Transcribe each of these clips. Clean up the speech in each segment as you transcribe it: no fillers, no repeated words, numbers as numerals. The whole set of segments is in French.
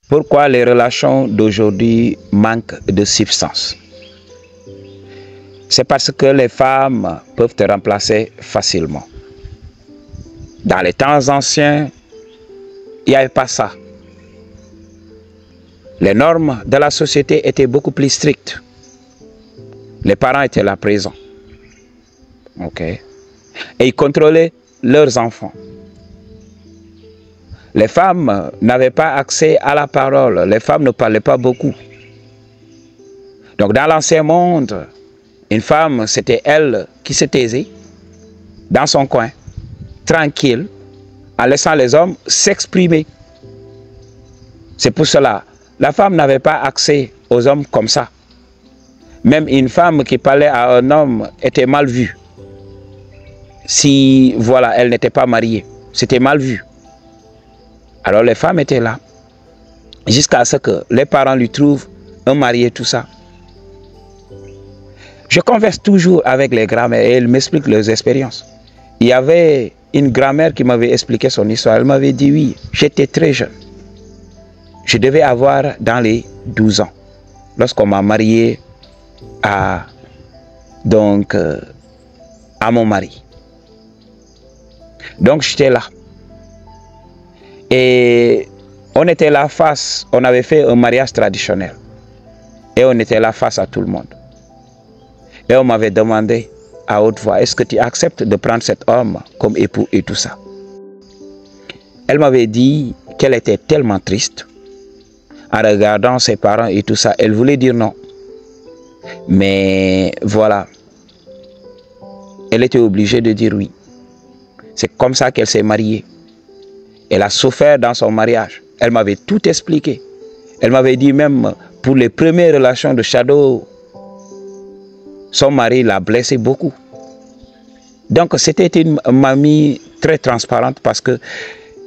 Pourquoi les relations d'aujourd'hui manquent de substance? C'est parce que les femmes peuvent te remplacer facilement. Dans les temps anciens, il n'y avait pas ça. Les normes de la société étaient beaucoup plus strictes. Les parents étaient là présents. OK? Et ils contrôlaient leurs enfants. Les femmes n'avaient pas accès à la parole. Les femmes ne parlaient pas beaucoup. Donc dans l'ancien monde, une femme, c'était elle qui se taisait dans son coin, tranquille, en laissant les hommes s'exprimer. C'est pour cela, la femme n'avait pas accès aux hommes comme ça. Même une femme qui parlait à un homme était mal vue. Si, voilà, elle n'était pas mariée, c'était mal vu. Alors les femmes étaient là, jusqu'à ce que les parents lui trouvent un mari et tout ça. Je converse toujours avec les grands-mères et elles m'expliquent leurs expériences. Il y avait une grand-mère qui m'avait expliqué son histoire. Elle m'avait dit, oui, j'étais très jeune. Je devais avoir dans les 12 ans, lorsqu'on m'a marié à mon mari. Donc j'étais là. Et on était là face, on avait fait un mariage traditionnel. Et on était là face à tout le monde. Et on m'avait demandé à haute voix, est-ce que tu acceptes de prendre cet homme comme époux et tout ça? Elle m'avait dit qu'elle était tellement triste en regardant ses parents et tout ça. Elle voulait dire non. Mais voilà, elle était obligée de dire oui. C'est comme ça qu'elle s'est mariée. Elle a souffert dans son mariage. Elle m'avait tout expliqué. Elle m'avait dit même pour les premières relations de Shadow, son mari l'a blessé beaucoup. Donc c'était une mamie très transparente parce que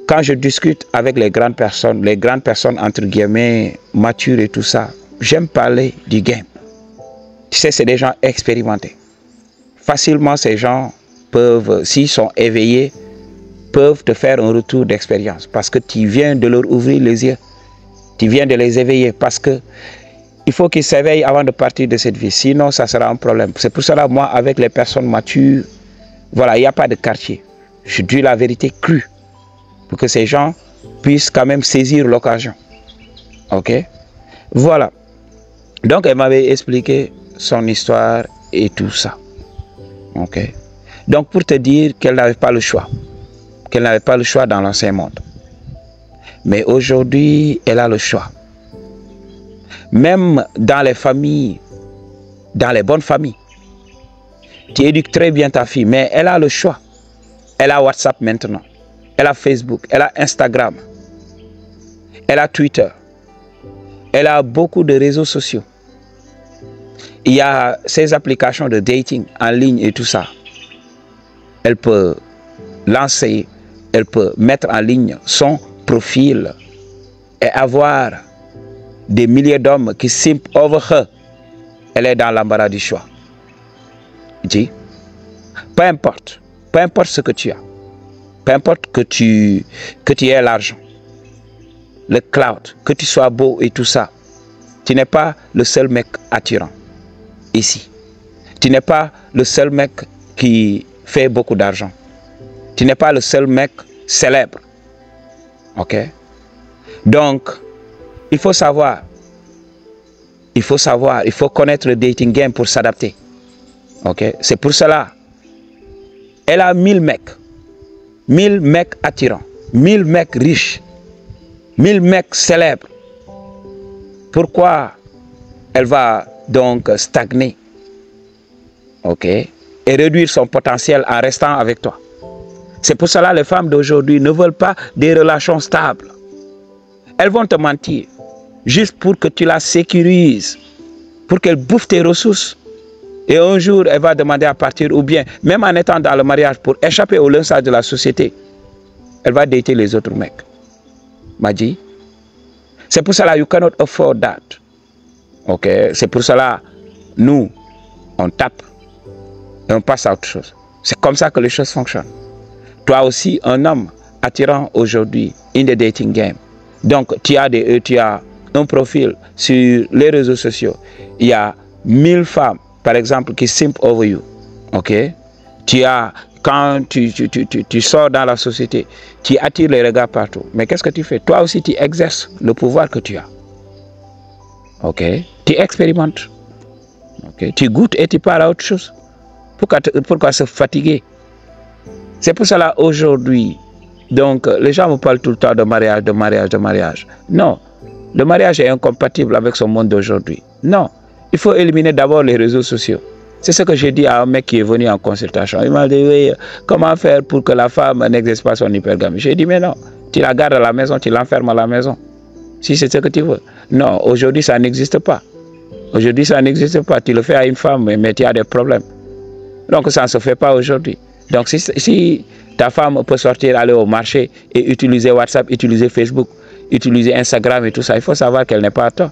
quand je discute avec les grandes personnes entre guillemets matures et tout ça, j'aime parler du game. Tu sais, c'est des gens expérimentés. Facilement, ces gens peuvent, s'ils sont éveillés, peuvent te faire un retour d'expérience parce que tu viens de leur ouvrir les yeux. Tu viens de les éveiller parce que il faut qu'ils s'éveillent avant de partir de cette vie. Sinon, ça sera un problème. C'est pour cela, moi, avec les personnes matures, voilà, il n'y a pas de quartier. Je dis la vérité crue pour que ces gens puissent quand même saisir l'occasion. OK? Voilà. Donc, elle m'avait expliqué son histoire et tout ça. OK? Donc, pour te dire qu'elle n'avait pas le choix. Qu'elle n'avait pas le choix dans l'ancien monde. Mais aujourd'hui, elle a le choix. Même dans les familles, dans les bonnes familles, tu éduques très bien ta fille, mais elle a le choix. Elle a WhatsApp maintenant, elle a Facebook, elle a Instagram, elle a Twitter, elle a beaucoup de réseaux sociaux. Il y a ces applications de dating en ligne et tout ça. Elle peut lancer, elle peut mettre en ligne son profil et avoir des milliers d'hommes qui simp over her. Elle est dans l'embarras du choix. Dis, peu importe ce que tu as, peu importe que tu aies l'argent, le cloud, que tu sois beau et tout ça, tu n'es pas le seul mec attirant ici. Tu n'es pas le seul mec qui fait beaucoup d'argent. Tu n'es pas le seul mec célèbre. OK? Donc, il faut savoir, il faut connaître le dating game pour s'adapter. OK? C'est pour cela, elle a 1000 mecs attirants, 1000 mecs riches, 1000 mecs célèbres. Pourquoi elle va donc stagner? OK? Et réduire son potentiel en restant avec toi. C'est pour cela que les femmes d'aujourd'hui ne veulent pas des relations stables. Elles vont te mentir, juste pour que tu la sécurises, pour qu'elle bouffe tes ressources. Et un jour, elle va demander à partir, ou bien, même en étant dans le mariage, pour échapper au lynchage de la société, elle va dater les autres mecs. M'a dit. C'est pour cela, you cannot afford that. OK? C'est pour cela, nous, on tape et on passe à autre chose. C'est comme ça que les choses fonctionnent. Toi aussi, un homme attirant aujourd'hui in the dating game, Donc, tu as un profil sur les réseaux sociaux. Il y a 1000 femmes, par exemple, qui simp over you. OK? Quand tu sors dans la société, tu attires les regards partout. Mais qu'est-ce que tu fais? Toi aussi, tu exerces le pouvoir que tu as. OK? Tu expérimentes. OK? Tu goûtes et tu pars à autre chose. Pourquoi se fatiguer? C'est pour cela aujourd'hui, donc les gens me parlent tout le temps de mariage, de mariage, de mariage. Non, le mariage est incompatible avec ce monde d'aujourd'hui. Non, il faut éliminer d'abord les réseaux sociaux. C'est ce que j'ai dit à un mec qui est venu en consultation. Il m'a dit, oui, comment faire pour que la femme n'exerce pas son hypergamie? J'ai dit, mais non, tu la gardes à la maison, tu l'enfermes à la maison. Si c'est ce que tu veux. Non, aujourd'hui, ça n'existe pas. Aujourd'hui, ça n'existe pas. Tu le fais à une femme, mais tu as des problèmes. Donc, ça ne se fait pas aujourd'hui. Donc, si ta femme peut sortir, aller au marché et utiliser WhatsApp, utiliser Facebook, utiliser Instagram et tout ça, il faut savoir qu'elle n'est pas à tort.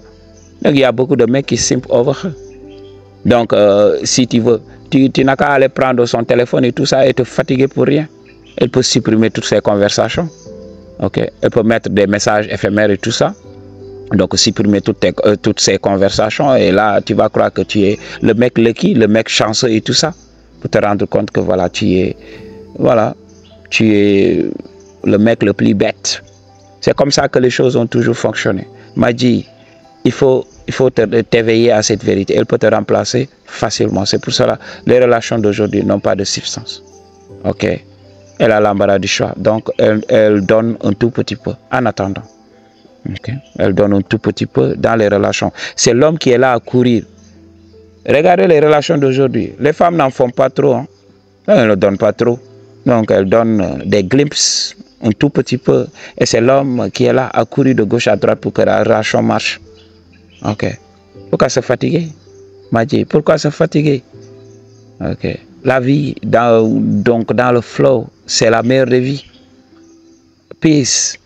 Donc, il y a beaucoup de mecs qui simp over her. Donc, si tu veux, tu n'as qu'à aller prendre son téléphone et tout ça et te fatiguer pour rien. Elle peut supprimer toutes ces conversations. OK? Elle peut mettre des messages éphémères et tout ça. Donc, supprimer toutes ces conversations. Et là, tu vas croire que tu es le mec lucky, le mec chanceux et tout ça. Pour te rendre compte que voilà, tu es le mec le plus bête. C'est comme ça que les choses ont toujours fonctionné. M'a dit, il faut t'éveiller à cette vérité. Elle peut te remplacer facilement. C'est pour cela les relations d'aujourd'hui n'ont pas de substance. OK? Elle a l'embarras du choix. Donc, elle donne un tout petit peu en attendant. OK? Elle donne un tout petit peu dans les relations. C'est l'homme qui est là à courir. Regardez les relations d'aujourd'hui. Les femmes n'en font pas trop. Hein. Elles ne donnent pas trop. Donc, elles donnent des glimpses, un tout petit peu. Et c'est l'homme qui est là à courir de gauche à droite pour que la relation marche. OK. Pourquoi se fatiguer? M'a dit, pourquoi se fatiguer? OK. La vie, donc dans le flow, c'est la meilleure des vies. Peace.